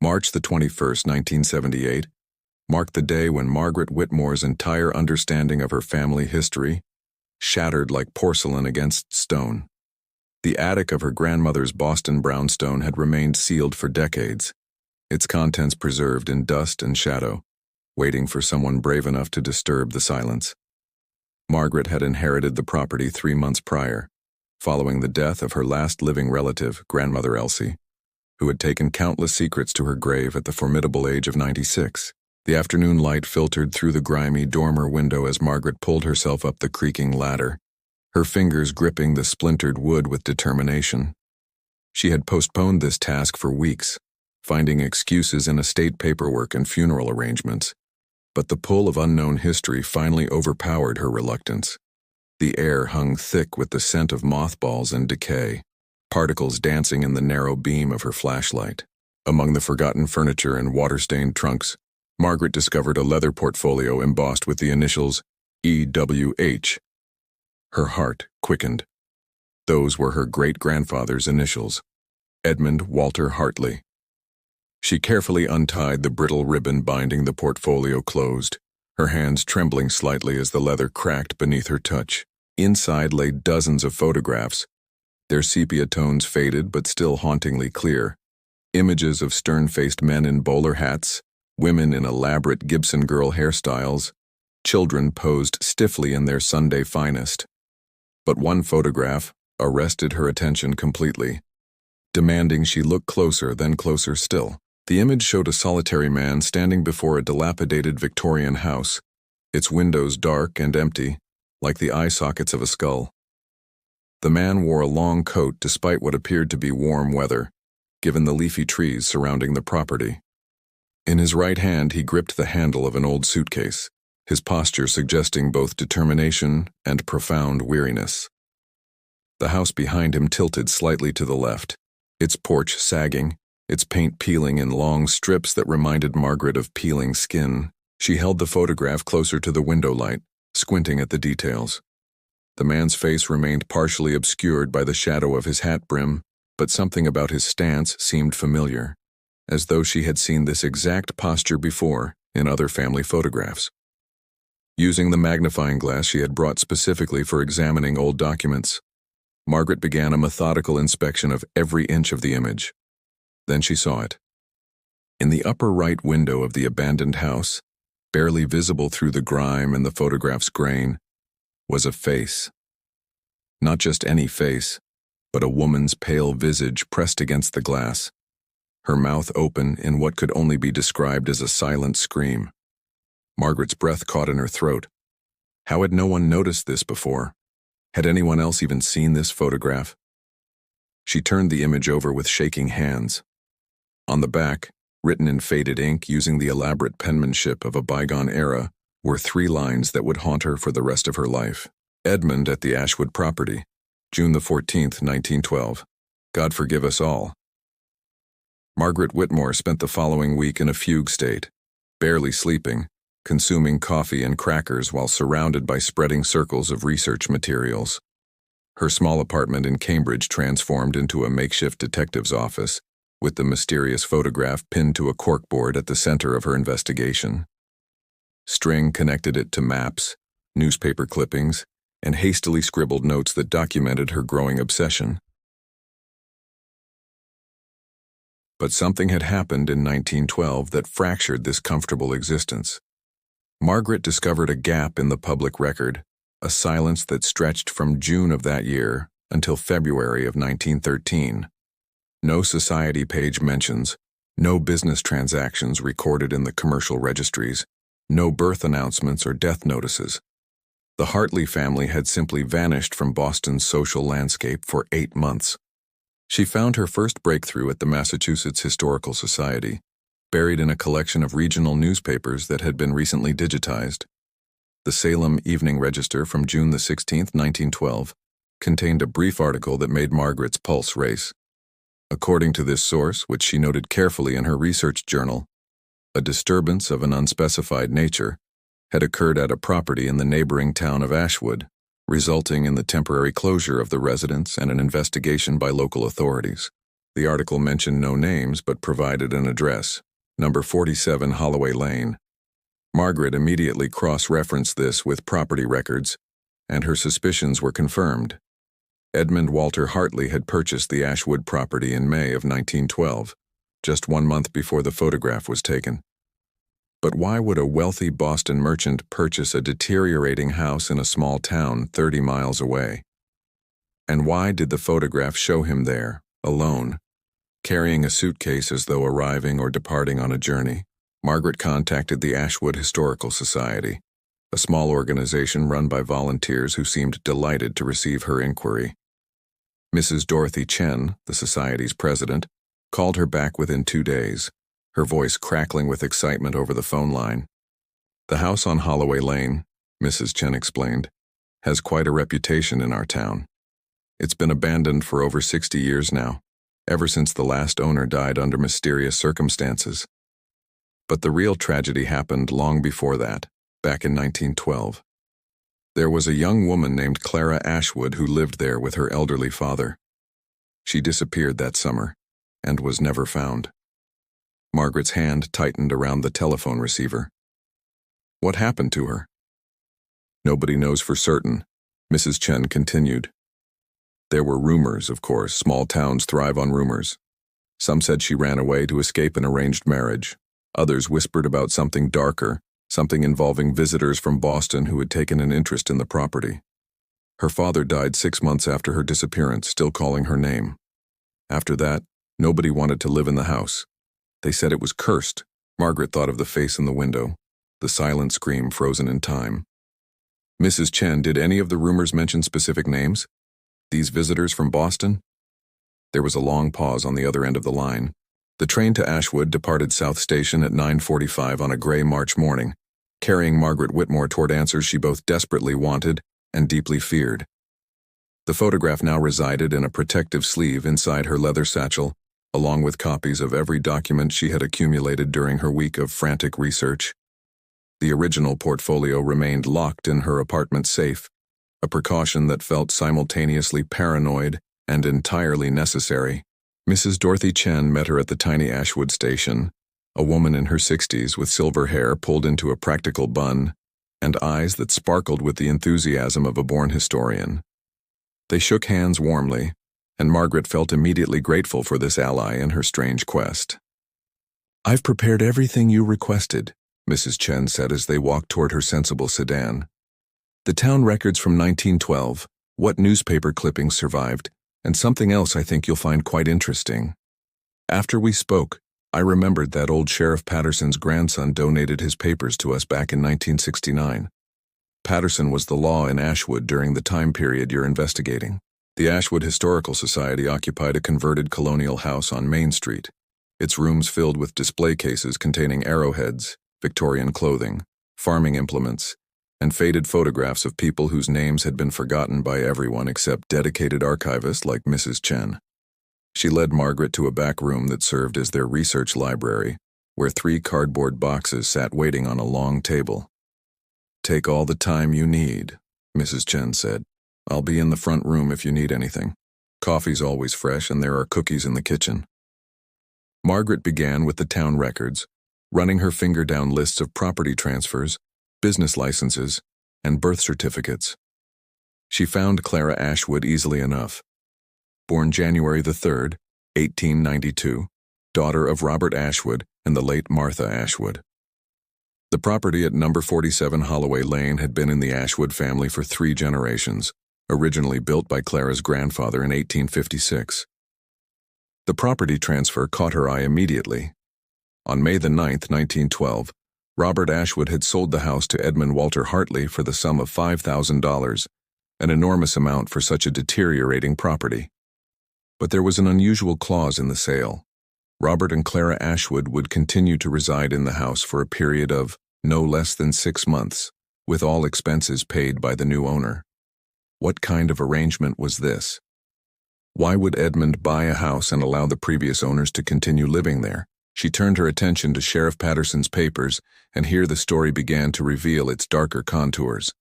March the 21st, 1978, marked the day when Margaret Whitmore's entire understanding of her family history shattered like porcelain against stone. The attic of her grandmother's Boston brownstone had remained sealed for decades, its contents preserved in dust and shadow, waiting for someone brave enough to disturb the silence. Margaret had inherited the property 3 months prior, following the death of her last living relative, Grandmother Elsie, who had taken countless secrets to her grave at the formidable age of 96. The afternoon light filtered through the grimy dormer window as Margaret pulled herself up the creaking ladder, her fingers gripping the splintered wood with determination. She had postponed this task for weeks, finding excuses in estate paperwork and funeral arrangements, but the pull of unknown history finally overpowered her reluctance. The air hung thick with the scent of mothballs and decay, particles dancing in the narrow beam of her flashlight. Among the forgotten furniture and water-stained trunks, Margaret discovered a leather portfolio embossed with the initials EWH. Her heart quickened. Those were her great-grandfather's initials, Edmund Walter Hartley. She carefully untied the brittle ribbon binding the portfolio closed, her hands trembling slightly as the leather cracked beneath her touch. Inside lay dozens of photographs, their sepia tones faded but still hauntingly clear. Images of stern-faced men in bowler hats, women in elaborate Gibson girl hairstyles, children posed stiffly in their Sunday finest. But one photograph arrested her attention completely, demanding she look closer, then closer still. The image showed a solitary man standing before a dilapidated Victorian house, its windows dark and empty, like the eye sockets of a skull. The man wore a long coat despite what appeared to be warm weather, given the leafy trees surrounding the property. In his right hand he gripped the handle of an old suitcase, his posture suggesting both determination and profound weariness. The house behind him tilted slightly to the left, its porch sagging, its paint peeling in long strips that reminded Margaret of peeling skin. She held the photograph closer to the window light, squinting at the details. The man's face remained partially obscured by the shadow of his hat brim, but something about his stance seemed familiar, as though she had seen this exact posture before in other family photographs. Using the magnifying glass she had brought specifically for examining old documents, Margaret began a methodical inspection of every inch of the image. Then she saw it. In the upper right window of the abandoned house, barely visible through the grime and the photograph's grain, was a face. Not just any face, but a woman's pale visage pressed against the glass, her mouth open in what could only be described as a silent scream. Margaret's breath caught in her throat. How had no one noticed this before? Had anyone else even seen this photograph? She turned the image over with shaking hands. On the back, written in faded ink using the elaborate penmanship of a bygone era, were 3 lines that would haunt her for the rest of her life. Edmund at the Ashwood property, June the 14th, 1912. God forgive us all. Margaret Whitmore spent the following week in a fugue state, barely sleeping, consuming coffee and crackers while surrounded by spreading circles of research materials. Her small apartment in Cambridge transformed into a makeshift detective's office, with the mysterious photograph pinned to a corkboard at the center of her investigation. String connected it to maps, newspaper clippings, and hastily scribbled notes that documented her growing obsession. But something had happened in 1912 that fractured this comfortable existence. Margaret discovered a gap in the public record, a silence that stretched from June of that year until February of 1913. No society page mentions, no business transactions recorded in the commercial registries, no birth announcements or death notices. The Hartley family had simply vanished from Boston's social landscape for 8 months. She found her first breakthrough at the Massachusetts Historical Society, buried in a collection of regional newspapers that had been recently digitized. The Salem Evening Register from June the 16th, 1912, contained a brief article that made Margaret's pulse race. According to this source, which she noted carefully in her research journal, a disturbance of an unspecified nature had occurred at a property in the neighboring town of Ashwood, resulting in the temporary closure of the residence and an investigation by local authorities. The article mentioned no names but provided an address, number 47 Holloway Lane. Margaret immediately cross-referenced this with property records, and her suspicions were confirmed. Edmund Walter Hartley had purchased the Ashwood property in May of 1912, just 1 month before the photograph was taken. But why would a wealthy Boston merchant purchase a deteriorating house in a small town 30 miles away? And why did the photograph show him there, alone, carrying a suitcase as though arriving or departing on a journey? Margaret contacted the Ashwood Historical Society, a small organization run by volunteers who seemed delighted to receive her inquiry. Mrs. Dorothy Chen, the society's president, called her back within 2 days, her voice crackling with excitement over the phone line. "The house on Holloway Lane," Mrs. Chen explained, "has quite a reputation in our town. It's been abandoned for over 60 years now, ever since the last owner died under mysterious circumstances. But the real tragedy happened long before that, back in 1912. There was a young woman named Clara Ashwood who lived there with her elderly father. She disappeared that summer and was never found." Margaret's hand tightened around the telephone receiver. "What happened to her?" "Nobody knows for certain," Mrs. Chen continued. "There were rumors, of course. Small towns thrive on rumors. Some said she ran away to escape an arranged marriage. Others whispered about something darker, something involving visitors from Boston who had taken an interest in the property. Her father died 6 months after her disappearance, still calling her name. After that, nobody wanted to live in the house. They said it was cursed." Margaret thought of the face in the window, the silent scream frozen in time. "Mrs. Chen, did any of the rumors mention specific names? These visitors from Boston?" There was a long pause on the other end of the line. The train to Ashwood departed South Station at 9:45 on a gray March morning, carrying Margaret Whitmore toward answers she both desperately wanted and deeply feared. The photograph now resided in a protective sleeve inside her leather satchel, along with copies of every document she had accumulated during her week of frantic research. The original portfolio remained locked in her apartment safe, a precaution that felt simultaneously paranoid and entirely necessary. Mrs. Dorothy Chen met her at the tiny Ashwood station, a woman in her 60s with silver hair pulled into a practical bun and eyes that sparkled with the enthusiasm of a born historian. They shook hands warmly, and Margaret felt immediately grateful for this ally in her strange quest. "I've prepared everything you requested," Mrs. Chen said as they walked toward her sensible sedan. "The town records from 1912, what newspaper clippings survived, and something else I think you'll find quite interesting. After we spoke, I remembered that old Sheriff Patterson's grandson donated his papers to us back in 1969. Patterson was the law in Ashwood during the time period you're investigating. The Ashwood Historical Society occupied a converted colonial house on Main Street, its rooms filled with display cases containing arrowheads, Victorian clothing, farming implements, and faded photographs of people whose names had been forgotten by everyone except dedicated archivists like Mrs. Chen. She led Margaret to a back room that served as their research library, where 3 cardboard boxes sat waiting on a long table. "Take all the time you need," Mrs. Chen said. "I'll be in the front room if you need anything. Coffee's always fresh and there are cookies in the kitchen." Margaret began with the town records, running her finger down lists of property transfers, business licenses, and birth certificates. She found Clara Ashwood easily enough. Born January the 3rd, 1892, daughter of Robert Ashwood and the late Martha Ashwood. The property at number 47 Holloway Lane had been in the Ashwood family for 3 generations, originally built by Clara's grandfather in 1856. The property transfer caught her eye immediately. On May the 9th, 1912, Robert Ashwood had sold the house to Edmund Walter Hartley for the sum of $5,000, an enormous amount for such a deteriorating property. But there was an unusual clause in the sale. Robert and Clara Ashwood would continue to reside in the house for a period of no less than 6 months, with all expenses paid by the new owner. What kind of arrangement was this? Why would Edmund buy a house and allow the previous owners to continue living there? She turned her attention to Sheriff Patterson's papers, and here the story began to reveal its darker contours.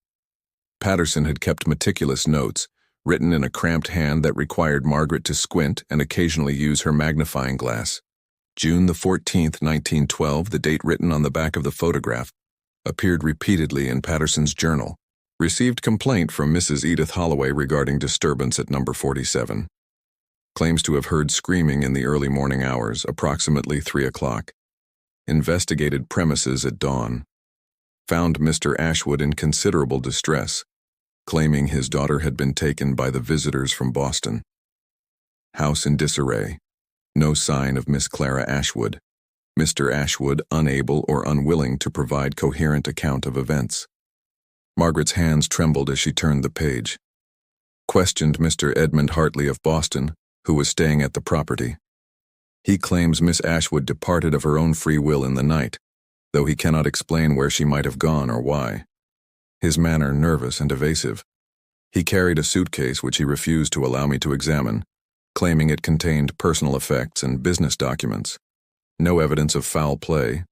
Patterson had kept meticulous notes, written in a cramped hand that required Margaret to squint and occasionally use her magnifying glass. June the 14th, 1912, the date written on the back of the photograph, appeared repeatedly in Patterson's journal. Received complaint from Mrs. Edith Holloway regarding disturbance at number 47. Claims to have heard screaming in the early morning hours, approximately 3 o'clock. Investigated premises at dawn. Found Mr. Ashwood in considerable distress, claiming his daughter had been taken by the visitors from Boston. House in disarray. No sign of Miss Clara Ashwood. Mr. Ashwood unable or unwilling to provide coherent account of events. Margaret's hands trembled as she turned the page. Questioned Mr. Edmund Hartley of Boston, who was staying at the property. He claims Miss Ashwood departed of her own free will in the night, though he cannot explain where she might have gone or why. His manner nervous and evasive. He carried a suitcase which he refused to allow me to examine, claiming it contained personal effects and business documents. No evidence of foul play,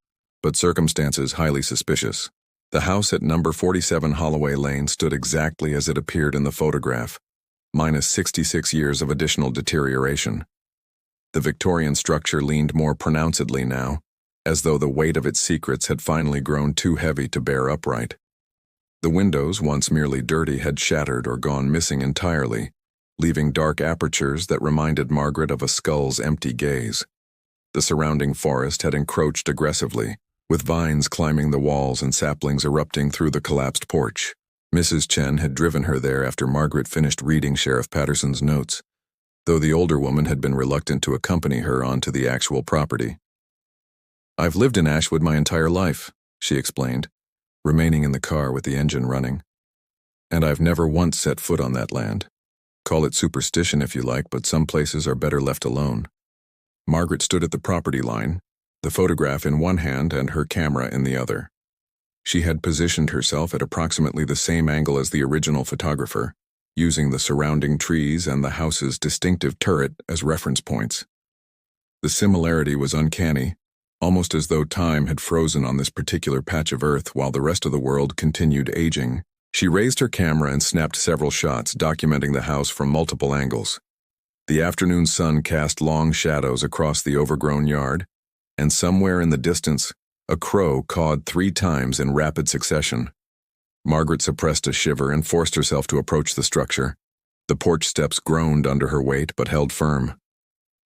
but circumstances highly suspicious. The house at number 47 Holloway Lane stood exactly as it appeared in the photograph, minus 66 years of additional deterioration. The Victorian structure leaned more pronouncedly now, as though the weight of its secrets had finally grown too heavy to bear upright. The windows, once merely dirty, had shattered or gone missing entirely, leaving dark apertures that reminded Margaret of a skull's empty gaze. The surrounding forest had encroached aggressively, with vines climbing the walls and saplings erupting through the collapsed porch. Mrs. Chen had driven her there after Margaret finished reading Sheriff Patterson's notes, though the older woman had been reluctant to accompany her onto the actual property. "I've lived in Ashwood my entire life," she explained, remaining in the car with the engine running. "And I've never once set foot on that land. Call it superstition if you like, but some places are better left alone." Margaret stood at the property line, the photograph in one hand and her camera in the other. She had positioned herself at approximately the same angle as the original photographer, using the surrounding trees and the house's distinctive turret as reference points. The similarity was uncanny, almost as though time had frozen on this particular patch of earth while the rest of the world continued aging. She raised her camera and snapped several shots, documenting the house from multiple angles. The afternoon sun cast long shadows across the overgrown yard, and somewhere in the distance, a crow cawed 3 times in rapid succession. Margaret suppressed a shiver and forced herself to approach the structure. The porch steps groaned under her weight but held firm.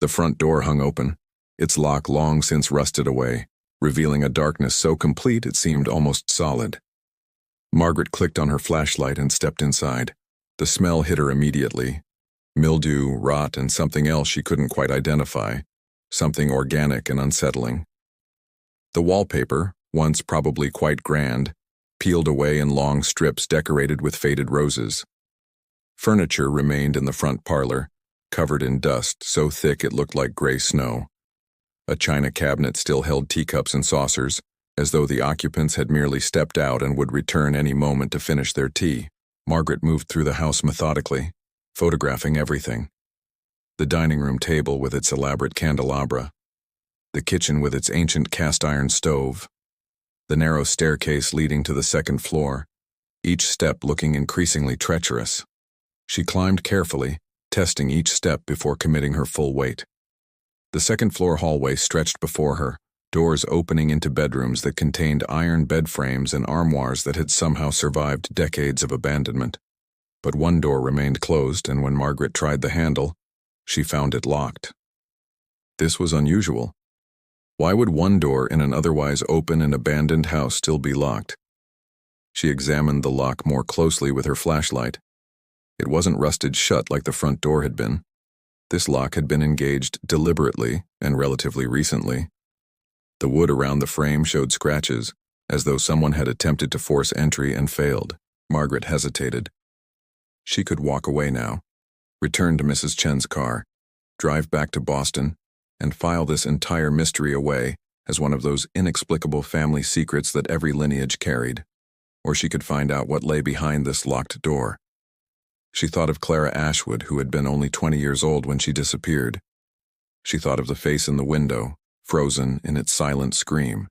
The front door hung open, its lock long since rusted away, revealing a darkness so complete it seemed almost solid. Margaret clicked on her flashlight and stepped inside. The smell hit her immediately. Mildew, rot, and something else she couldn't quite identify, something organic and unsettling. The wallpaper, once probably quite grand, peeled away in long strips decorated with faded roses. Furniture remained in the front parlor, covered in dust so thick it looked like gray snow. A china cabinet still held teacups and saucers, as though the occupants had merely stepped out and would return any moment to finish their tea. Margaret moved through the house methodically, photographing everything. The dining room table with its elaborate candelabra, the kitchen with its ancient cast-iron stove, the narrow staircase leading to the second floor, each step looking increasingly treacherous. She climbed carefully, testing each step before committing her full weight. The second-floor hallway stretched before her, doors opening into bedrooms that contained iron bed frames and armoires that had somehow survived decades of abandonment. But one door remained closed, and when Margaret tried the handle, she found it locked. This was unusual. Why would one door in an otherwise open and abandoned house still be locked? She examined the lock more closely with her flashlight. It wasn't rusted shut like the front door had been. This lock had been engaged deliberately and relatively recently. The wood around the frame showed scratches, as though someone had attempted to force entry and failed. Margaret hesitated. She could walk away now, return to Mrs. Chen's car, drive back to Boston, and file this entire mystery away as one of those inexplicable family secrets that every lineage carried. Or she could find out what lay behind this locked door. She thought of Clara Ashwood, who had been only 20 years old when she disappeared. She thought of the face in the window, frozen in its silent scream.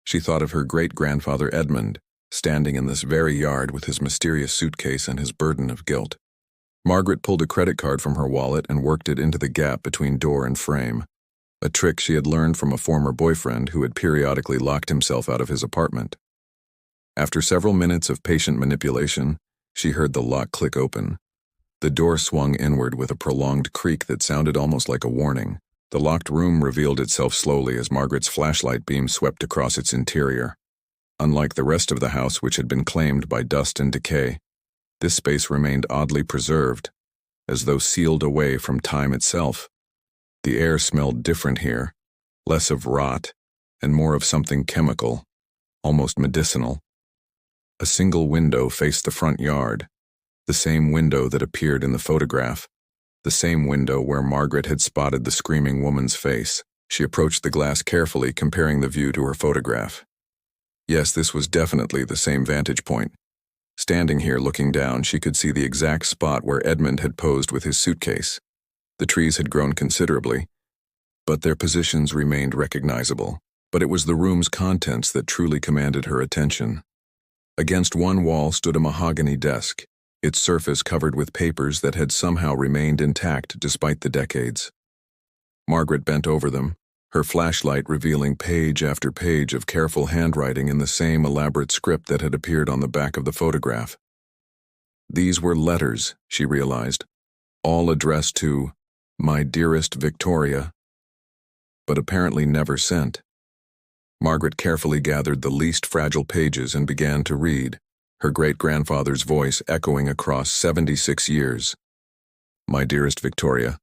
She thought of her great-grandfather Edmund, standing in this very yard with his mysterious suitcase and his burden of guilt. Margaret pulled a credit card from her wallet and worked it into the gap between door and frame, a trick she had learned from a former boyfriend who had periodically locked himself out of his apartment. After several minutes of patient manipulation, she heard the lock click open. The door swung inward with a prolonged creak that sounded almost like a warning. The locked room revealed itself slowly as Margaret's flashlight beam swept across its interior. Unlike the rest of the house, which had been claimed by dust and decay, this space remained oddly preserved, as though sealed away from time itself. The air smelled different here, less of rot and more of something chemical, almost medicinal. A single window faced the front yard, the same window that appeared in the photograph, the same window where Margaret had spotted the screaming woman's face. She approached the glass carefully, comparing the view to her photograph. Yes, this was definitely the same vantage point. Standing here looking down, she could see the exact spot where Edmund had posed with his suitcase. The trees had grown considerably, but their positions remained recognizable. But it was the room's contents that truly commanded her attention. Against one wall stood a mahogany desk, its surface covered with papers that had somehow remained intact despite the decades. Margaret bent over them, her flashlight revealing page after page of careful handwriting in the same elaborate script that had appeared on the back of the photograph. These were letters, she realized, all addressed to "My dearest Victoria," but apparently never sent. Margaret carefully gathered the least fragile pages and began to read, her great-grandfather's voice echoing across 76 years. "My dearest Victoria,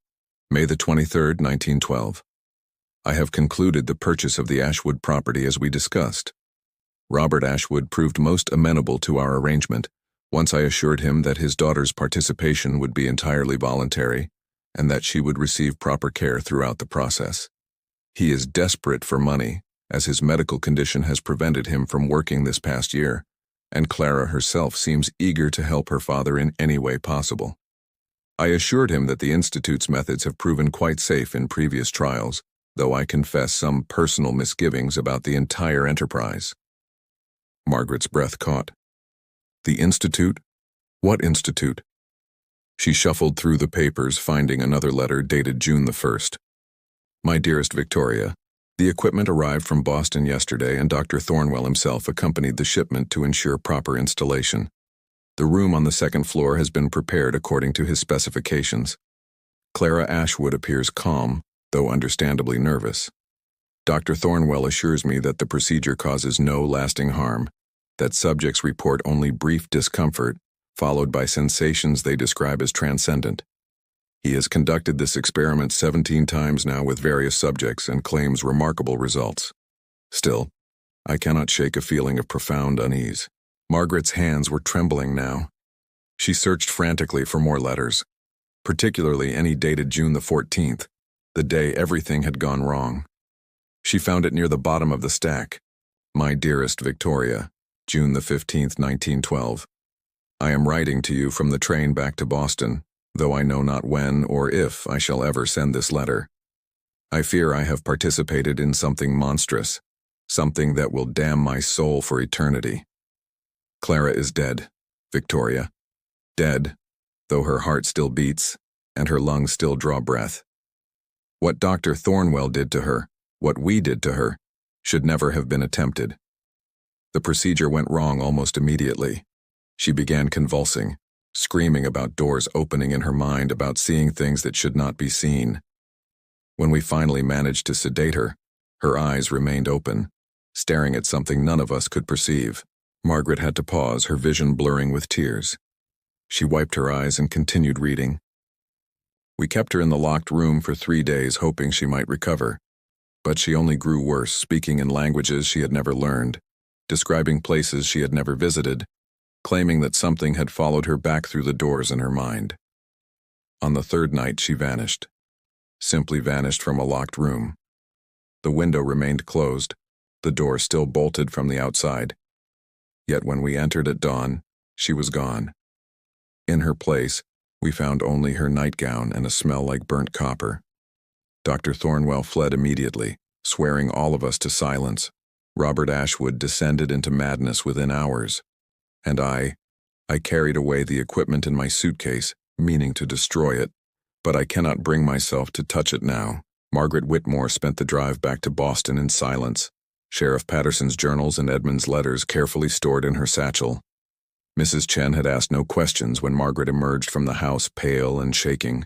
May the 23rd, 1912. I have concluded the purchase of the Ashwood property as we discussed. Robert Ashwood proved most amenable to our arrangement once I assured him that his daughter's participation would be entirely voluntary and that she would receive proper care throughout the process. He is desperate for money, as his medical condition has prevented him from working this past year, and Clara herself seems eager to help her father in any way possible. I assured him that the Institute's methods have proven quite safe in previous trials, though I confess some personal misgivings about the entire enterprise." Margaret's breath caught. "The Institute? What institute?" She shuffled through the papers, finding another letter dated June the 1st. "My dearest Victoria, the equipment arrived from Boston yesterday and Dr. Thornwell himself accompanied the shipment to ensure proper installation. The room on the second floor has been prepared according to his specifications. Clara Ashwood appears calm, though understandably nervous. Dr. Thornwell assures me that the procedure causes no lasting harm, that subjects report only brief discomfort, followed by sensations they describe as transcendent. He has conducted this experiment 17 times now with various subjects and claims remarkable results. Still, I cannot shake a feeling of profound unease." Margaret's hands were trembling now. She searched frantically for more letters, particularly any dated June the 14th, the day everything had gone wrong. She found it near the bottom of the stack. "My dearest Victoria, June the 15th, 1912. I am writing to you from the train back to Boston, though I know not when or if I shall ever send this letter. I fear I have participated in something monstrous, something that will damn my soul for eternity. Clara is dead, Victoria. Dead, though her heart still beats and her lungs still draw breath. What Dr. Thornwell did to her, what we did to her, should never have been attempted. The procedure went wrong almost immediately. She began convulsing, screaming about doors opening in her mind, about seeing things that should not be seen. When we finally managed to sedate her, her eyes remained open, staring at something none of us could perceive. Margaret had to pause, her vision blurring with tears. She wiped her eyes and continued reading. We kept her in the locked room for 3 days, hoping she might recover. But she only grew worse, speaking in languages she had never learned, describing places she had never visited, claiming that something had followed her back through the doors in her mind. On the 3rd night, she vanished. Simply vanished from a locked room. The window remained closed, the door still bolted from the outside. Yet when we entered at dawn, she was gone. In her place, we found only her nightgown and a smell like burnt copper. Dr. Thornwell fled immediately, swearing all of us to silence. Robert Ashwood descended into madness within hours. And I carried away the equipment in my suitcase, meaning to destroy it, but I cannot bring myself to touch it now. Margaret Whitmore spent the drive back to Boston in silence, Sheriff Patterson's journals and Edmund's letters carefully stored in her satchel. Mrs. Chen had asked no questions when Margaret emerged from the house pale and shaking,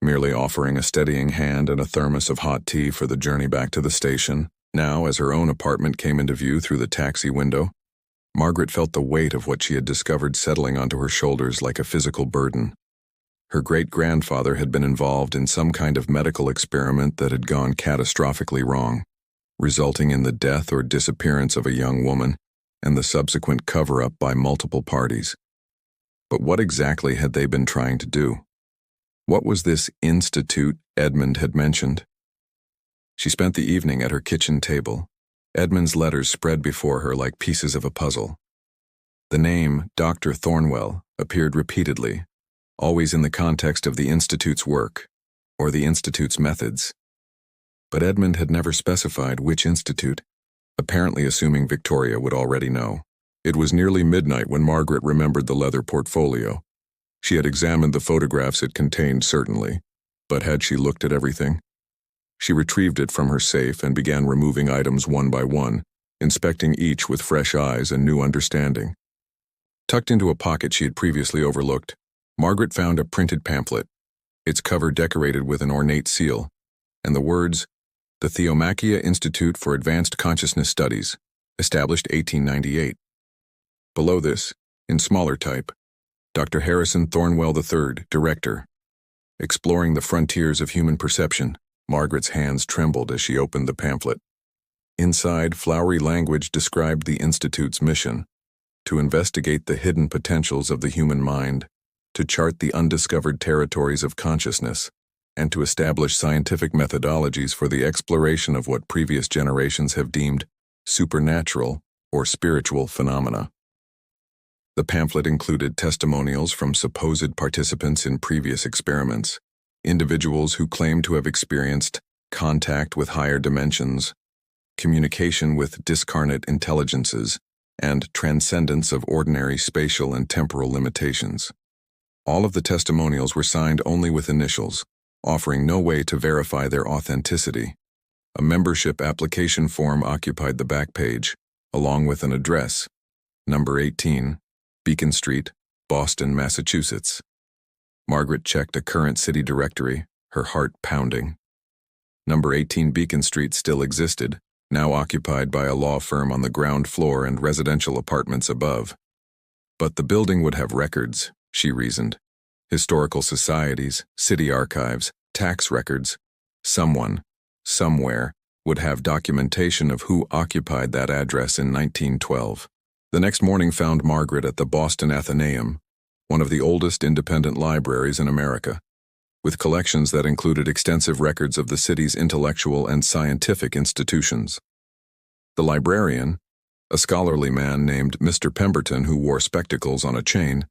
merely offering a steadying hand and a thermos of hot tea for the journey back to the station. Now, as her own apartment came into view through the taxi window, Margaret felt the weight of what she had discovered settling onto her shoulders like a physical burden. Her great-grandfather had been involved in some kind of medical experiment that had gone catastrophically wrong, resulting in the death or disappearance of a young woman and the subsequent cover-up by multiple parties. But what exactly had they been trying to do? What was this institute Edmund had mentioned? She spent the evening at her kitchen table, Edmund's letters spread before her like pieces of a puzzle. The name Dr. Thornwell appeared repeatedly, always in the context of the Institute's work, or the Institute's methods. But Edmund had never specified which institute, apparently assuming Victoria would already know. It was nearly midnight when Margaret remembered the leather portfolio. She had examined the photographs it contained, certainly, but had she looked at everything? She retrieved it from her safe and began removing items one by one, inspecting each with fresh eyes and new understanding. Tucked into a pocket she had previously overlooked, Margaret found a printed pamphlet, its cover decorated with an ornate seal, and the words, "The Theomachia Institute for Advanced Consciousness Studies, established 1898. Below this, in smaller type, Dr. Harrison Thornwell III, Director. Exploring the Frontiers of Human Perception. Margaret's hands trembled as she opened the pamphlet. Inside, flowery language described the Institute's mission: to investigate the hidden potentials of the human mind, to chart the undiscovered territories of consciousness, and to establish scientific methodologies for the exploration of what previous generations have deemed supernatural or spiritual phenomena. The pamphlet included testimonials from supposed participants in previous experiments, individuals who claimed to have experienced contact with higher dimensions, communication with discarnate intelligences, and transcendence of ordinary spatial and temporal limitations. All of the testimonials were signed only with initials, offering no way to verify their authenticity. A membership application form occupied the back page, along with an address, number 18, Beacon Street, Boston, Massachusetts. Margaret checked a current city directory, her heart pounding. Number 18 Beacon Street still existed, now occupied by a law firm on the ground floor and residential apartments above. But the building would have records, she reasoned. Historical societies, city archives, tax records. Someone, somewhere, would have documentation of who occupied that address in 1912. The next morning found Margaret at the Boston Athenaeum, one of the oldest independent libraries in America, with collections that included extensive records of the city's intellectual and scientific institutions. The librarian, a scholarly man named Mr. Pemberton who wore spectacles on a chain,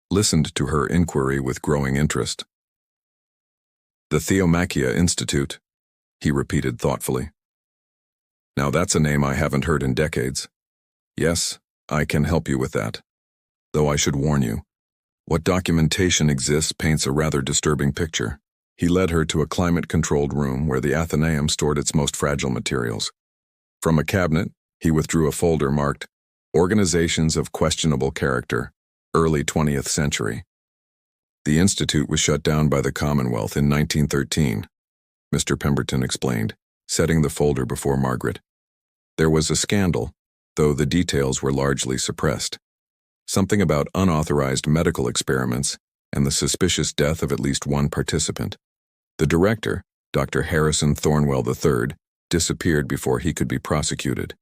listened to her inquiry with growing interest. "The Theomachia Institute," he repeated thoughtfully. "Now that's a name I haven't heard in decades. Yes, I can help you with that. Though I should warn you, what documentation exists paints a rather disturbing picture." He led her to a climate-controlled room where the Athenaeum stored its most fragile materials. From a cabinet, he withdrew a folder marked, "Organizations of Questionable Character, Early 20th Century." The Institute was shut down by the Commonwealth in 1913, Mr. Pemberton explained, setting the folder before Margaret. There was a scandal, though the details were largely suppressed. Something about unauthorized medical experiments and the suspicious death of at least one participant. The director, Dr. Harrison Thornwell III, disappeared before he could be prosecuted.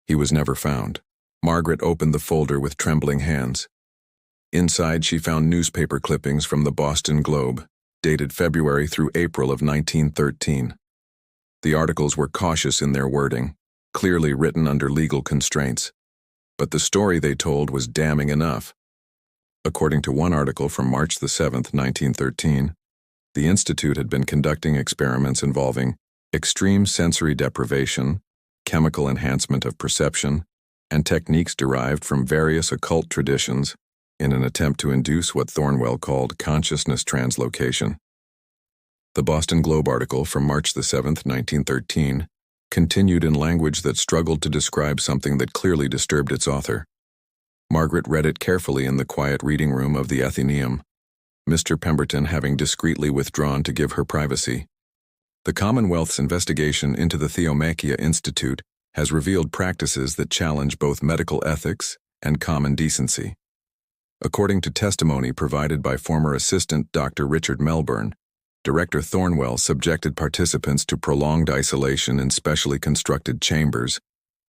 He was never found. Margaret opened the folder with trembling hands. Inside, she found newspaper clippings from the Boston Globe, dated February through April of 1913. The articles were cautious in their wording, clearly written under legal constraints. But the story they told was damning enough. According to one article from March the 7th, 1913, the Institute had been conducting experiments involving extreme sensory deprivation, chemical enhancement of perception, and techniques derived from various occult traditions, in an attempt to induce what Thornwell called consciousness translocation. The Boston Globe article from March 7, 1913, continued in language that struggled to describe something that clearly disturbed its author. Margaret read it carefully in the quiet reading room of the Athenaeum, Mr. Pemberton having discreetly withdrawn to give her privacy. The Commonwealth's investigation into the Theomachia Institute has revealed practices that challenge both medical ethics and common decency. According to testimony provided by former assistant Dr. Richard Melbourne, Director Thornwell subjected participants to prolonged isolation in specially constructed chambers,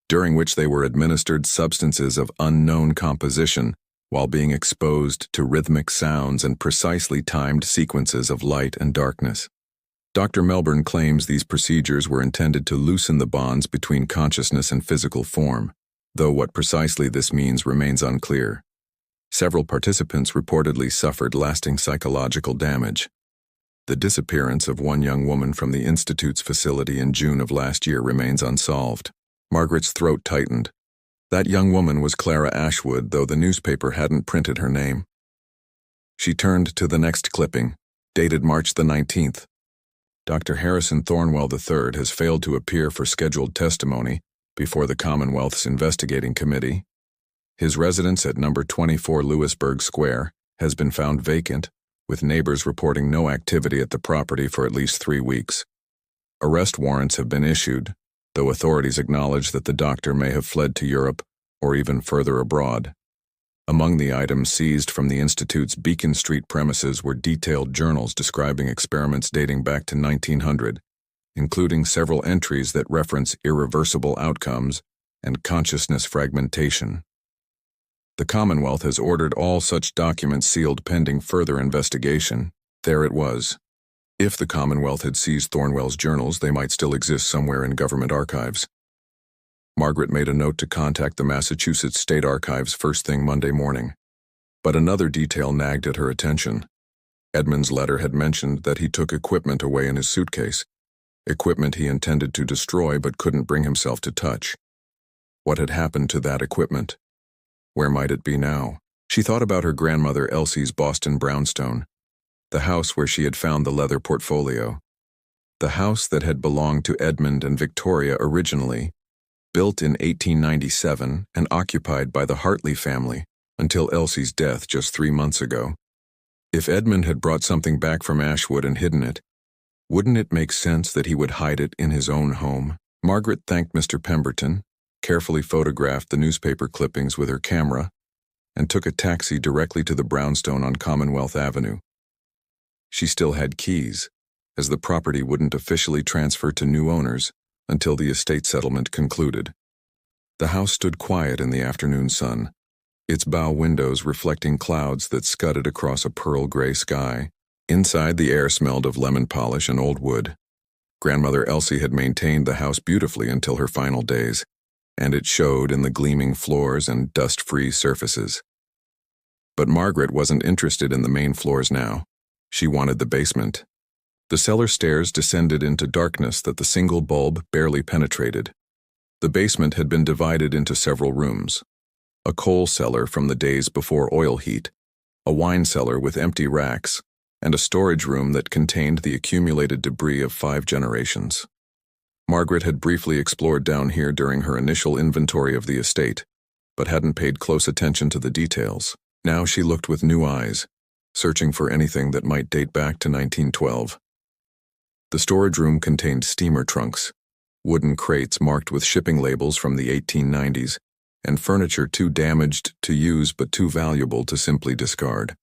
during which they were administered substances of unknown composition while being exposed to rhythmic sounds and precisely timed sequences of light and darkness. Dr. Melbourne claims these procedures were intended to loosen the bonds between consciousness and physical form, though what precisely this means remains unclear. Several participants reportedly suffered lasting psychological damage. The disappearance of one young woman from the Institute's facility in June of last year remains unsolved. Margaret's throat tightened. That young woman was Clara Ashwood, though the newspaper hadn't printed her name. She turned to the next clipping, dated March the 19th. Dr. Harrison Thornwell III has failed to appear for scheduled testimony before the Commonwealth's investigating committee. His residence at number 24 Louisburg Square has been found vacant, with neighbors reporting no activity at the property for at least 3 weeks. Arrest warrants have been issued, though authorities acknowledge that the doctor may have fled to Europe or even further abroad. Among the items seized from the Institute's Beacon Street premises were detailed journals describing experiments dating back to 1900, including several entries that reference irreversible outcomes and consciousness fragmentation. The Commonwealth has ordered all such documents sealed pending further investigation. There it was. If the Commonwealth had seized Thornwell's journals, they might still exist somewhere in government archives. Margaret made a note to contact the Massachusetts State Archives first thing Monday morning. But another detail nagged at her attention. Edmund's letter had mentioned that he took equipment away in his suitcase, equipment he intended to destroy but couldn't bring himself to touch. What had happened to that equipment? Where might it be now? She thought about her grandmother Elsie's Boston brownstone, the house where she had found the leather portfolio. The house that had belonged to Edmund and Victoria originally, built in 1897 and occupied by the Hartley family until Elsie's death just 3 months ago. If Edmund had brought something back from Ashwood and hidden it, wouldn't it make sense that he would hide it in his own home? Margaret thanked Mr. Pemberton, carefully photographed the newspaper clippings with her camera, and took a taxi directly to the brownstone on Commonwealth Avenue. She still had keys, as the property wouldn't officially transfer to new owners until the estate settlement concluded. The house stood quiet in the afternoon sun, its bow windows reflecting clouds that scudded across a pearl gray sky. Inside, the air smelled of lemon polish and old wood. Grandmother Elsie had maintained the house beautifully until her final days, and it showed in the gleaming floors and dust-free surfaces. But Margaret wasn't interested in the main floors now. She wanted the basement. The cellar stairs descended into darkness that the single bulb barely penetrated. The basement had been divided into several rooms: a coal cellar from the days before oil heat, a wine cellar with empty racks, and a storage room that contained the accumulated debris of 5 generations. Margaret had briefly explored down here during her initial inventory of the estate, but hadn't paid close attention to the details. Now she looked with new eyes, searching for anything that might date back to 1912. The storage room contained steamer trunks, wooden crates marked with shipping labels from the 1890s, and furniture too damaged to use but too valuable to simply discard.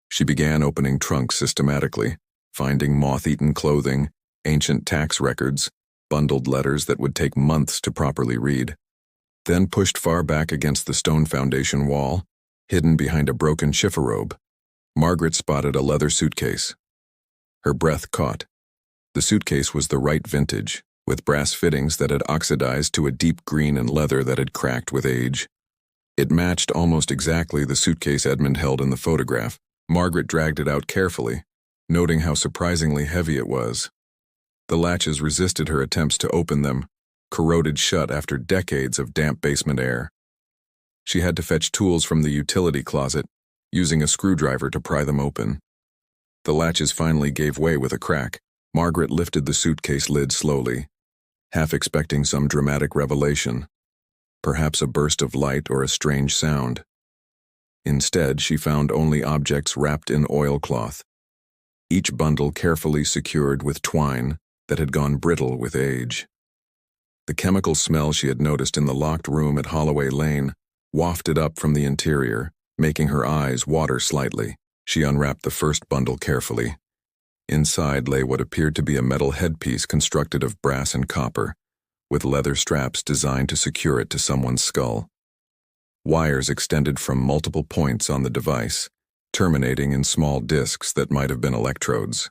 She began opening trunks systematically, finding moth-eaten clothing, ancient tax records, bundled letters that would take months to properly read. Then pushed far back against the stone foundation wall, hidden behind a broken chifforobe, Margaret spotted a leather suitcase. Her breath caught. The suitcase was the right vintage, with brass fittings that had oxidized to a deep green and leather that had cracked with age. It matched almost exactly the suitcase Edmund held in the photograph. Margaret dragged it out carefully, noting how surprisingly heavy it was. The latches resisted her attempts to open them, corroded shut after decades of damp basement air. She had to fetch tools from the utility closet using a screwdriver to pry them open. The latches finally gave way with a crack. Margaret lifted the suitcase lid slowly, half expecting some dramatic revelation, perhaps a burst of light or a strange sound. Instead, she found only objects wrapped in oilcloth, each bundle carefully secured with twine that had gone brittle with age. The chemical smell she had noticed in the locked room at Holloway Lane wafted up from the interior, making her eyes water slightly. She unwrapped the first bundle carefully. Inside lay what appeared to be a metal headpiece constructed of brass and copper, with leather straps designed to secure it to someone's skull. Wires extended from multiple points on the device, terminating in small discs that might have been electrodes.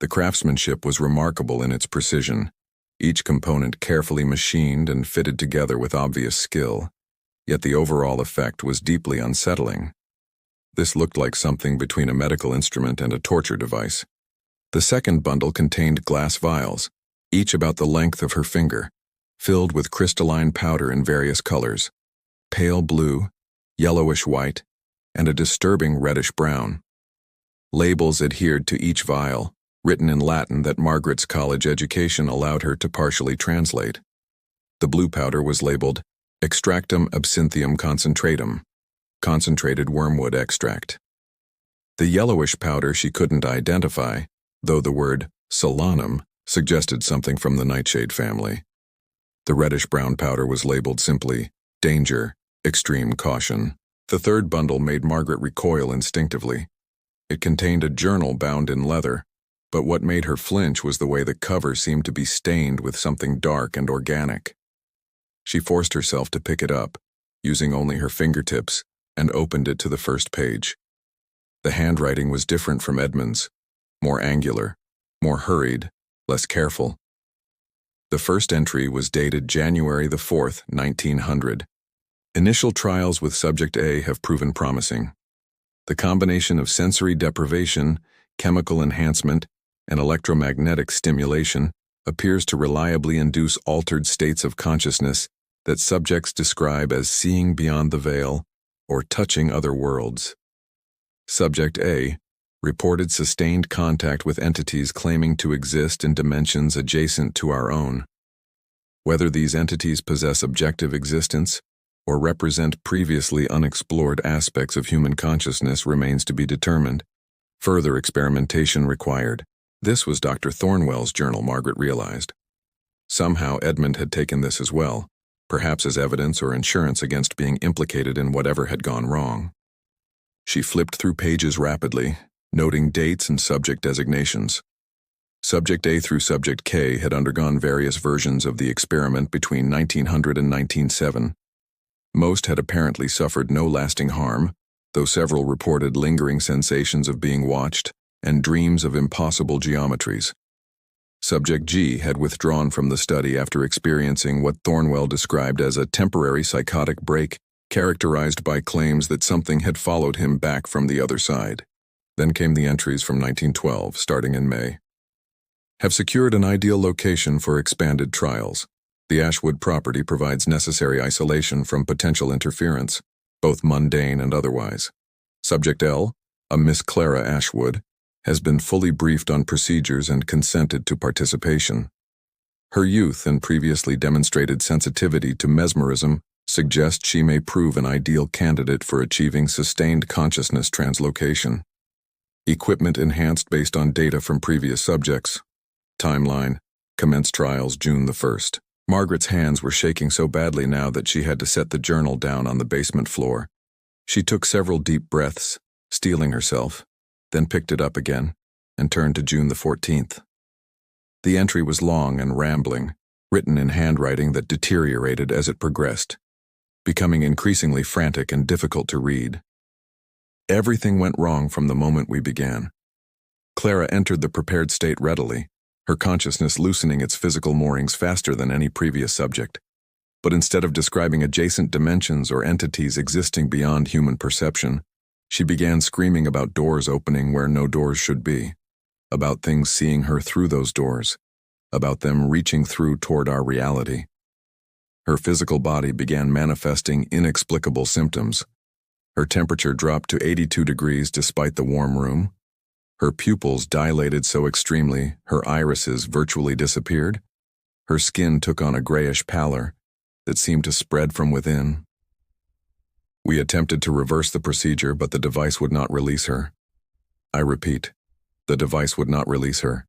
The craftsmanship was remarkable in its precision, each component carefully machined and fitted together with obvious skill, yet the overall effect was deeply unsettling. This looked like something between a medical instrument and a torture device. The second bundle contained glass vials, each about the length of her finger, filled with crystalline powder in various colors: pale blue, yellowish white, and a disturbing reddish-brown. Labels adhered to each vial, written in Latin that Margaret's college education allowed her to partially translate. The blue powder was labeled Extractum Absinthium Concentratum, concentrated wormwood extract. The yellowish powder she couldn't identify, though the word solanum suggested something from the nightshade family. The reddish-brown powder was labeled simply Danger, Extreme Caution. The third bundle made Margaret recoil instinctively. It contained a journal bound in leather, but what made her flinch was the way the cover seemed to be stained with something dark and organic. She forced herself to pick it up, using only her fingertips, and opened it to the first page. The handwriting was different from Edmund's, more angular, more hurried, less careful. The first entry was dated January the 4th, 1900. Initial trials with Subject A have proven promising. The combination of sensory deprivation, chemical enhancement, and electromagnetic stimulation appears to reliably induce altered states of consciousness that subjects describe as seeing beyond the veil or touching other worlds. Subject A reported sustained contact with entities claiming to exist in dimensions adjacent to our own. Whether these entities possess objective existence or represent previously unexplored aspects of human consciousness remains to be determined. Further experimentation required. This was Dr. Thornwell's journal, Margaret realized. Somehow Edmund had taken this as well, perhaps as evidence or insurance against being implicated in whatever had gone wrong. She flipped through pages rapidly, noting dates and subject designations. Subject A through Subject K had undergone various versions of the experiment between 1900 and 1907. Most had apparently suffered no lasting harm, though several reported lingering sensations of being watched and dreams of impossible geometries. Subject G had withdrawn from the study after experiencing what Thornwell described as a temporary psychotic break, characterized by claims that something had followed him back from the other side. Then came the entries from 1912, starting in May. Have secured an ideal location for expanded trials. The Ashwood property provides necessary isolation from potential interference, both mundane and otherwise. Subject L, a Miss Clara Ashwood, has been fully briefed on procedures and consented to participation. Her youth and previously demonstrated sensitivity to mesmerism suggest she may prove an ideal candidate for achieving sustained consciousness translocation. Equipment enhanced based on data from previous subjects. Timeline: commenced trials June the 1st. Margaret's hands were shaking so badly now that she had to set the journal down on the basement floor. She took several deep breaths, steeling herself, then picked it up again, and turned to June the 14th. The entry was long and rambling, written in handwriting that deteriorated as it progressed, becoming increasingly frantic and difficult to read. Everything went wrong from the moment we began. Clara entered the prepared state readily, her consciousness loosening its physical moorings faster than any previous subject. But instead of describing adjacent dimensions or entities existing beyond human perception, she began screaming about doors opening where no doors should be, about things seeing her through those doors, about them reaching through toward our reality. Her physical body began manifesting inexplicable symptoms: Her temperature dropped to 82 degrees despite the warm room. Her pupils dilated so extremely, her irises virtually disappeared. Her skin took on a grayish pallor that seemed to spread from within. We attempted to reverse the procedure, but the device would not release her. I repeat, the device would not release her.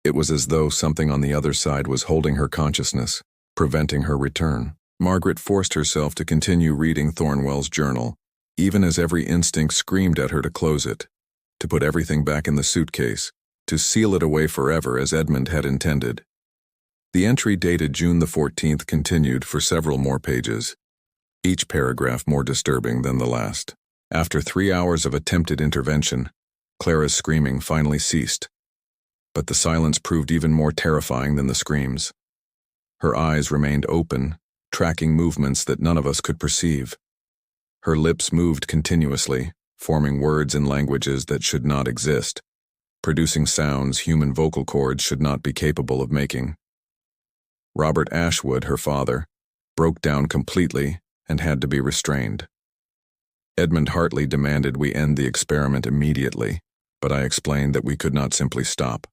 It was as though something on the other side was holding her consciousness, preventing her return. Margaret forced herself to continue reading Thornwell's journal, even as every instinct screamed at her to close it, to put everything back in the suitcase, to seal it away forever as Edmund had intended. The entry dated June the 14th continued for several more pages, each paragraph more disturbing than the last. After 3 hours of attempted intervention, Clara's screaming finally ceased. But the silence proved even more terrifying than the screams. Her eyes remained open, tracking movements that none of us could perceive. Her lips moved continuously, forming words in languages that should not exist, producing sounds human vocal cords should not be capable of making. Robert Ashwood, her father, broke down completely and had to be restrained. Edmund Hartley demanded we end the experiment immediately, but I explained that we could not simply stop.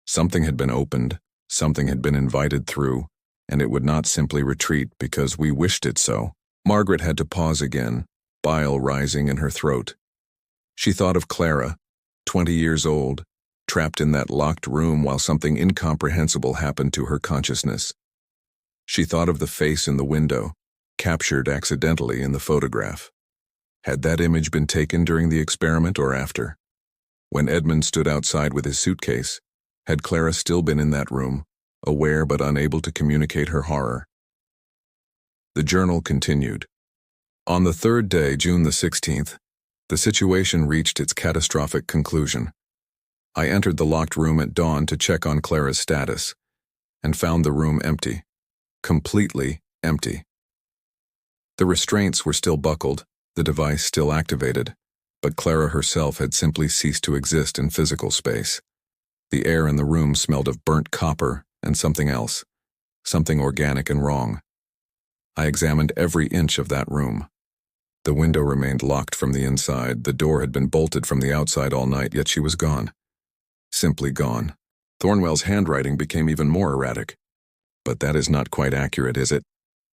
Something had been opened, something had been invited through, and it would not simply retreat because we wished it so. Margaret had to pause again, bile rising in her throat. She thought of Clara, 20 years old, trapped in that locked room while something incomprehensible happened to her consciousness. She thought of the face in the window, captured accidentally in the photograph. Had that image been taken during the experiment or after? When Edmund stood outside with his suitcase, had Clara still been in that room, aware but unable to communicate her horror? The journal continued. On the third day, June the 16th, the situation reached its catastrophic conclusion. I entered the locked room at dawn to check on Clara's status, and found the room empty. Completely empty. The restraints were still buckled, the device still activated, but Clara herself had simply ceased to exist in physical space. The air in the room smelled of burnt copper and something else, something organic and wrong. I examined every inch of that room. The window remained locked from the inside, the door had been bolted from the outside all night, yet she was gone. Simply gone. Thornwell's handwriting became even more erratic. But that is not quite accurate, is it?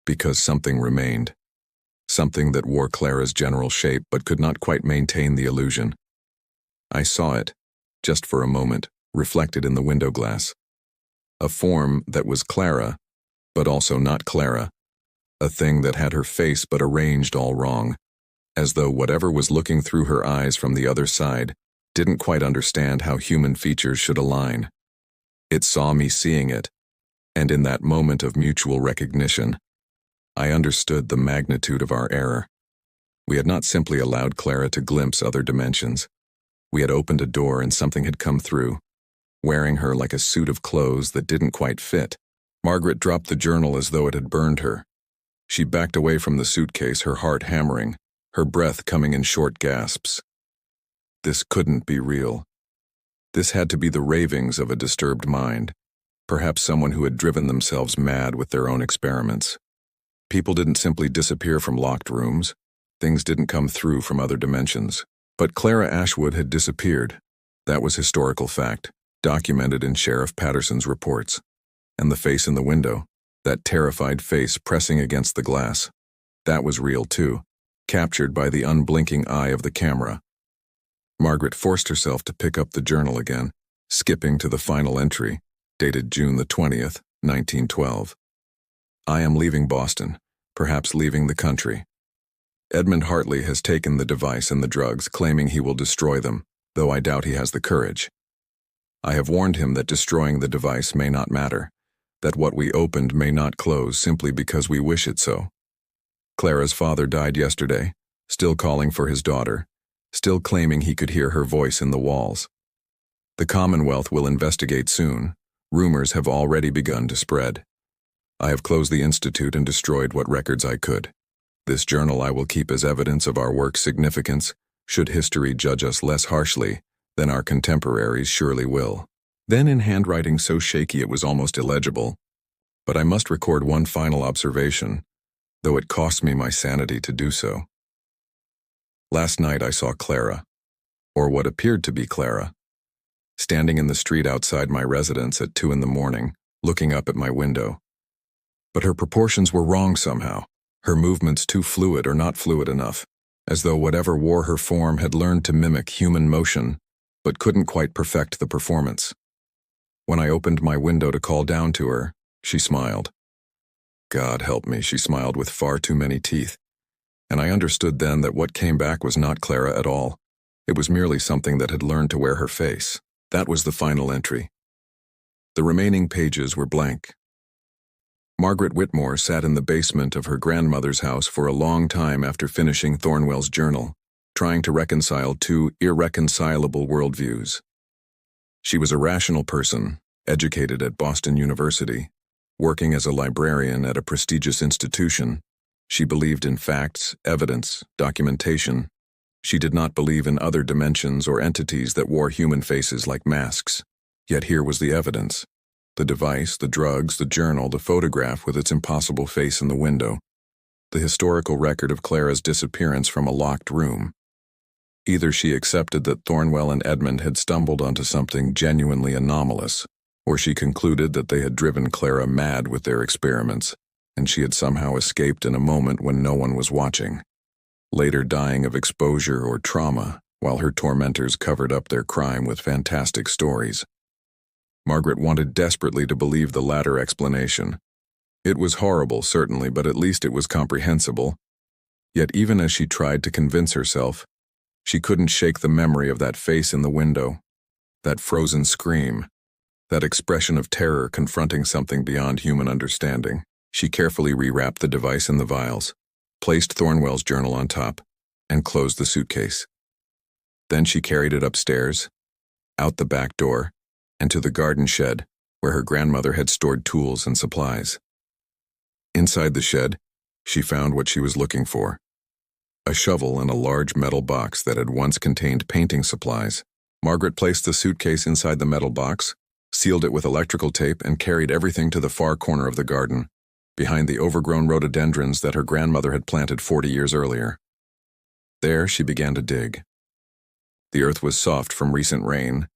Because something remained. Something that wore Clara's general shape but could not quite maintain the illusion. I saw it, just for a moment, reflected in the window glass. A form that was Clara, but also not Clara. A thing that had her face but arranged all wrong, as though whatever was looking through her eyes from the other side didn't quite understand how human features should align. It saw me seeing it, and in that moment of mutual recognition, I understood the magnitude of our error. We had not simply allowed Clara to glimpse other dimensions. We had opened a door and something had come through, wearing her like a suit of clothes that didn't quite fit. Margaret dropped the journal as though it had burned her. She backed away from the suitcase, her heart hammering, her breath coming in short gasps. This couldn't be real. This had to be the ravings of a disturbed mind, perhaps someone who had driven themselves mad with their own experiments. People didn't simply disappear from locked rooms. Things didn't come through from other dimensions. But Clara Ashwood had disappeared. That was historical fact, documented in Sheriff Patterson's reports. And the face in the window, that terrified face pressing against the glass, that was real too, captured by the unblinking eye of the camera. Margaret forced herself to pick up the journal again, skipping to the final entry, dated June the 20th, 1912. I am leaving Boston, perhaps leaving the country. Edmund Hartley has taken the device and the drugs, claiming he will destroy them, though I doubt he has the courage. I have warned him that destroying the device may not matter, that what we opened may not close simply because we wish it so. Clara's father died yesterday, still calling for his daughter, still claiming he could hear her voice in the walls. The Commonwealth will investigate soon. Rumors have already begun to spread. I have closed the Institute and destroyed what records I could. This journal I will keep as evidence of our work's significance, should history judge us less harshly than our contemporaries surely will. Then in handwriting so shaky it was almost illegible. But I must record one final observation, though it cost me my sanity to do so. Last night I saw Clara, or what appeared to be Clara, standing in the street outside my residence at 2 in the morning, looking up at my window. But her proportions were wrong somehow, her movements too fluid or not fluid enough, as though whatever wore her form had learned to mimic human motion, but couldn't quite perfect the performance. When I opened my window to call down to her, she smiled. God help me, she smiled with far too many teeth. And I understood then that what came back was not Clara at all. It was merely something that had learned to wear her face. That was the final entry. The remaining pages were blank. Margaret Whitmore sat in the basement of her grandmother's house for a long time after finishing Thornwell's journal, trying to reconcile two irreconcilable worldviews. She was a rational person, educated at Boston University, working as a librarian at a prestigious institution. She believed in facts, evidence, documentation. She did not believe in other dimensions or entities that wore human faces like masks. Yet here was the evidence. The device, the drugs, the journal, the photograph with its impossible face in the window. The historical record of Clara's disappearance from a locked room. Either she accepted that Thornwell and Edmund had stumbled onto something genuinely anomalous, or she concluded that they had driven Clara mad with their experiments, and she had somehow escaped in a moment when no one was watching, later dying of exposure or trauma, while her tormentors covered up their crime with fantastic stories. Margaret wanted desperately to believe the latter explanation. It was horrible, certainly, but at least it was comprehensible. Yet even as she tried to convince herself, she couldn't shake the memory of that face in the window, that frozen scream, that expression of terror confronting something beyond human understanding. She carefully rewrapped the device in the vials, placed Thornwell's journal on top, and closed the suitcase. Then she carried it upstairs, out the back door, and to the garden shed, where her grandmother had stored tools and supplies. Inside the shed, she found what she was looking for: a shovel and a large metal box that had once contained painting supplies. Margaret placed the suitcase inside the metal box, sealed it with electrical tape, and carried everything to the far corner of the garden, behind the overgrown rhododendrons that her grandmother had planted 40 years earlier. There she began to dig. The earth was soft from recent rain,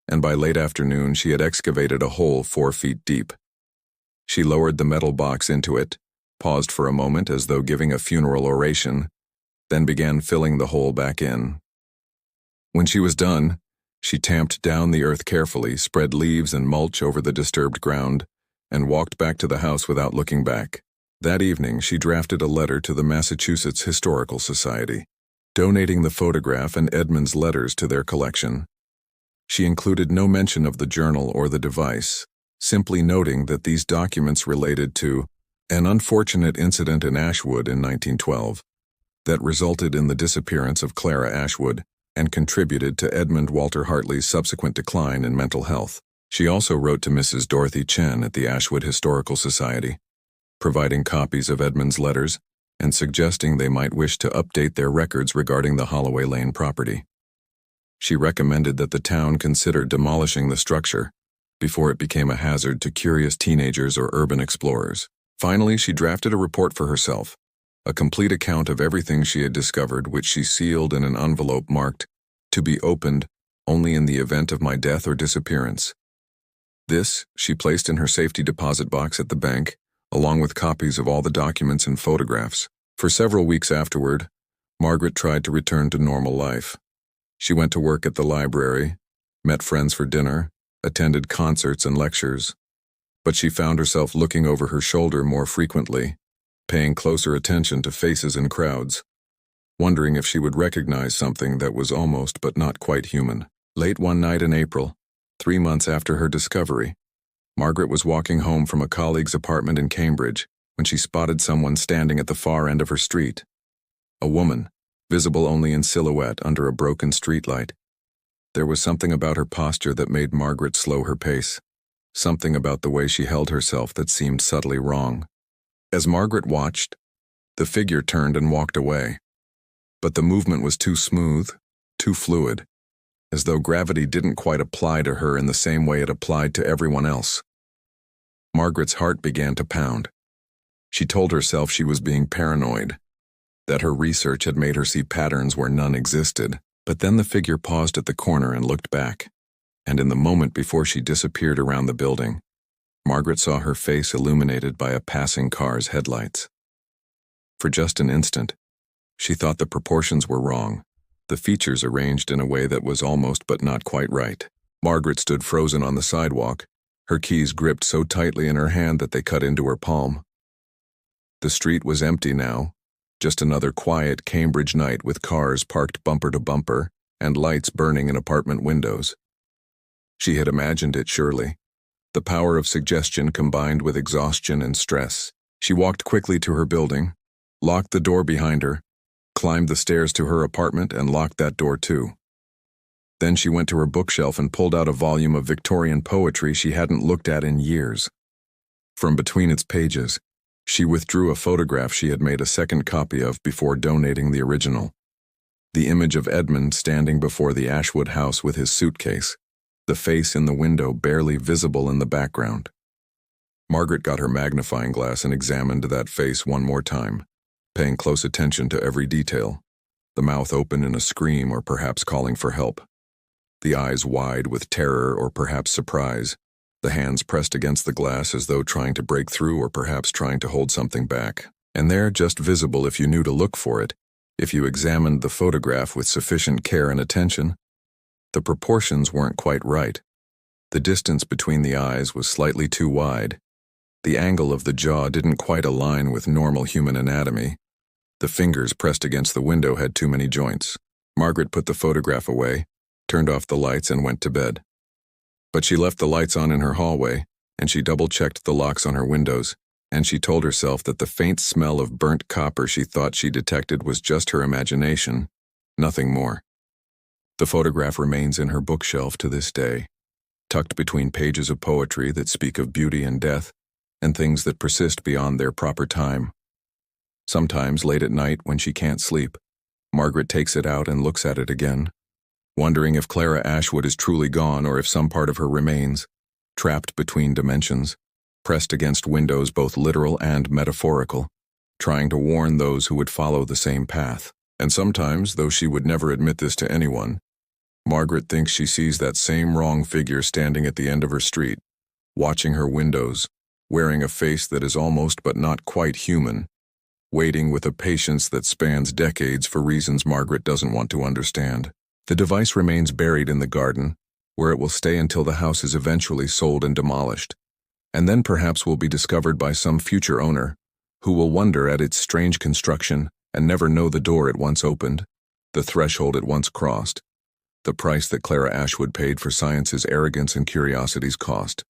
and by late afternoon she had excavated a hole 4 feet deep. She lowered the metal box into it, paused for a moment as though giving a funeral oration, then began filling the hole back in. When she was done, she tamped down the earth carefully, spread leaves and mulch over the disturbed ground, and walked back to the house without looking back. That evening, she drafted a letter to the Massachusetts Historical Society, donating the photograph and Edmund's letters to their collection. She included no mention of the journal or the device, simply noting that these documents related to an unfortunate incident in Ashwood in 1912 that resulted in the disappearance of Clara Ashwood and contributed to Edmund Walter Hartley's subsequent decline in mental health. She also wrote to Mrs. Dorothy Chen at the Ashwood Historical Society, providing copies of Edmund's letters and suggesting they might wish to update their records regarding the Holloway Lane property. She recommended that the town consider demolishing the structure before it became a hazard to curious teenagers or urban explorers. Finally, she drafted a report for herself, a complete account of everything she had discovered, which she sealed in an envelope marked, "To be opened only in the event of my death or disappearance." This she placed in her safety deposit box at the bank, along with copies of all the documents and photographs. For several weeks afterward, Margaret tried to return to normal life. She went to work at the library, met friends for dinner, attended concerts and lectures, but she found herself looking over her shoulder more frequently, paying closer attention to faces in crowds, wondering if she would recognize something that was almost but not quite human. Late one night in April, 3 months after her discovery, Margaret was walking home from a colleague's apartment in Cambridge when she spotted someone standing at the far end of her street. A woman, visible only in silhouette under a broken streetlight. There was something about her posture that made Margaret slow her pace, something about the way she held herself that seemed subtly wrong. As Margaret watched, the figure turned and walked away. But the movement was too smooth, too fluid, as though gravity didn't quite apply to her in the same way it applied to everyone else. Margaret's heart began to pound. She told herself she was being paranoid, that her research had made her see patterns where none existed. But then the figure paused at the corner and looked back. And in the moment before she disappeared around the building, Margaret saw her face illuminated by a passing car's headlights. For just an instant, she thought the proportions were wrong, the features arranged in a way that was almost but not quite right. Margaret stood frozen on the sidewalk, her keys gripped so tightly in her hand that they cut into her palm. The street was empty now, just another quiet Cambridge night with cars parked bumper to bumper and lights burning in apartment windows. She had imagined it, surely. The power of suggestion combined with exhaustion and stress. She walked quickly to her building, locked the door behind her, climbed the stairs to her apartment and locked that door too. Then she went to her bookshelf and pulled out a volume of Victorian poetry she hadn't looked at in years. From between its pages, she withdrew a photograph she had made a second copy of before donating the original. The image of Edmund standing before the Ashwood house with his suitcase, the face in the window barely visible in the background. Margaret got her magnifying glass and examined that face one more time, paying close attention to every detail, the mouth open in a scream or perhaps calling for help, the eyes wide with terror or perhaps surprise, the hands pressed against the glass as though trying to break through or perhaps trying to hold something back. And there, just visible if you knew to look for it, if you examined the photograph with sufficient care and attention, the proportions weren't quite right. The distance between the eyes was slightly too wide. The angle of the jaw didn't quite align with normal human anatomy. The fingers pressed against the window had too many joints. Margaret put the photograph away, turned off the lights and went to bed. But she left the lights on in her hallway, and she double-checked the locks on her windows, and she told herself that the faint smell of burnt copper she thought she detected was just her imagination, nothing more. The photograph remains in her bookshelf to this day, tucked between pages of poetry that speak of beauty and death, and things that persist beyond their proper time. Sometimes, late at night when she can't sleep, Margaret takes it out and looks at it again, wondering if Clara Ashwood is truly gone or if some part of her remains, trapped between dimensions, pressed against windows both literal and metaphorical, trying to warn those who would follow the same path. And sometimes, though she would never admit this to anyone, Margaret thinks she sees that same wrong figure standing at the end of her street, watching her windows, wearing a face that is almost but not quite human, waiting with a patience that spans decades for reasons Margaret doesn't want to understand. The device remains buried in the garden, where it will stay until the house is eventually sold and demolished, and then perhaps will be discovered by some future owner, who will wonder at its strange construction and never know the door it once opened, the threshold it once crossed, the price that Clara Ashwood paid for science's arrogance and curiosity's cost.